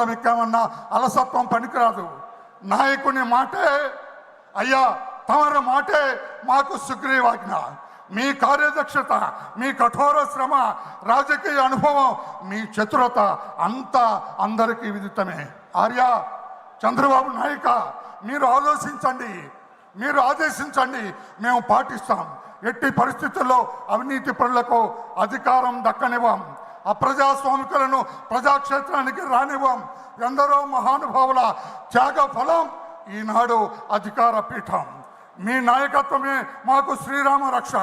పీఠం ఎక్కామన్నా అలసత్వం పనికిరాదు. నాయకుని మాటే అయ్యా తమరి మాటే మాకు సుగ్రీవాజ్ఞ. మీ కార్యదక్షత, మీ కఠోర శ్రమ, రాజకీయ అనుభవం, మీ చతురత అంతా అందరికీ విదితమే. ఆర్య చంద్రబాబు నాయక మీరు ఆదేశించండి, మేము పాటిస్తాం. ఎట్టి పరిస్థితుల్లో అవినీతి పరులకు అధికారం దక్కనివ్వం, అప్రజాస్వామికులను ప్రజాక్షేత్రానికి రానివ్వం. ఎందరో మహానుభావుల త్యాగ ఫలం ఈనాడు అధికార పీఠం. మీ నాయకత్వమే మాకు శ్రీరామ రక్ష.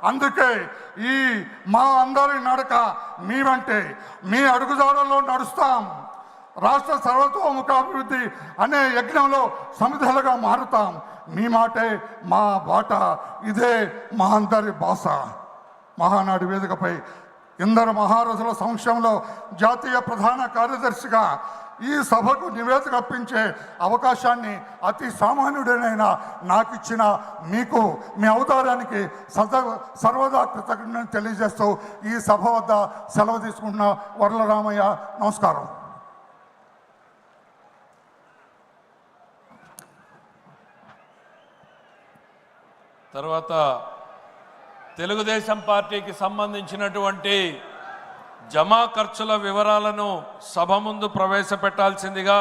అందుకే ఈ మా అందరి నడక మీ వెంటే, మీ అడుగుదారుల్లో నడుస్తాం. రాష్ట్ర సర్వతోముఖాభివృద్ధి అనే యజ్ఞంలో సమిధలుగా మారుతాం. మీ మాటే మా బాట, ఇదే మా అందరి భాష. మహానాడు వేదికపై ఇందరు మహారథుల సమక్షంలో జాతీయ ప్రధాన కార్యదర్శిగా ఈ సభకు నివేదిక అర్పించే అవకాశాన్ని అతి సామాన్యుడైన నాకు ఇచ్చిన మీకు, మీ ఔదార్యానికి సర్వదా కృతజ్ఞతలు తెలియజేస్తూ ఈ సభ వద్ద సెలవు తీసుకుంటున్న వరలరామయ్య. నమస్కారం. తర్వాత తెలుగుదేశం పార్టీకి సంబంధించినటువంటి జమా ఖర్చుల వివరాలను సభ ముందు ప్రవేశపెట్టాల్సిందిగా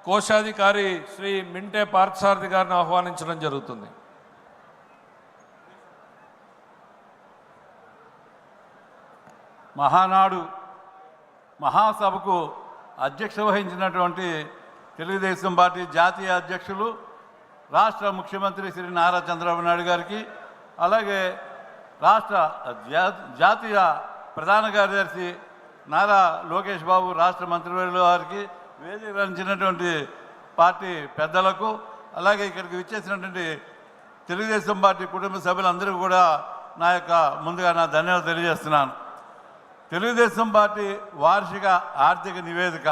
కోశాధికారి శ్రీ మింటే పార్థసారథి గారిని ఆహ్వానించడం జరుగుతుంది. మహానాడు మహాసభకు అధ్యక్ష వహించినటువంటి తెలుగుదేశం పార్టీ జాతీయ అధ్యక్షులు రాష్ట్ర ముఖ్యమంత్రి శ్రీ నారా చంద్రబాబు నాయుడు గారికి, అలాగే రాష్ట్ర జాతీయ ప్రధాన కార్యదర్శి నారా లోకేష్ బాబు రాష్ట్ర మంత్రివర్యుల వారికి, వేదిక రంచినటువంటి పార్టీ పెద్దలకు, అలాగే ఇక్కడికి విచ్చేసినటువంటి తెలుగుదేశం పార్టీ కుటుంబ సభ్యులందరూ కూడా ముందుగా నా ధన్యవాదాలు తెలియజేస్తున్నాను. తెలుగుదేశం పార్టీ వార్షిక ఆర్థిక నివేదిక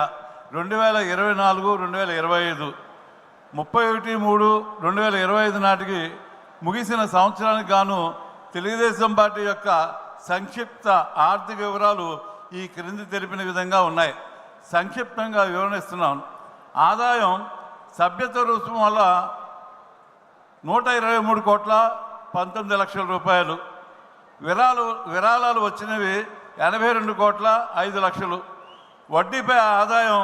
2024-2025 31/3/2025 నాటికి ముగిసిన సంవత్సరానికి గాను తెలుగుదేశం పార్టీ యొక్క సంక్షిప్త ఆర్థిక వివరాలు ఈ క్రింది తెలిపిన విధంగా ఉన్నాయి. సంక్షిప్తంగా వివరణిస్తున్నాను. ఆదాయం సభ్యత రుసుము వల్ల 123,19,00,000 రూపాయలు. విరాళాలు వచ్చినవి 82,05,00,000. వడ్డీపై ఆదాయం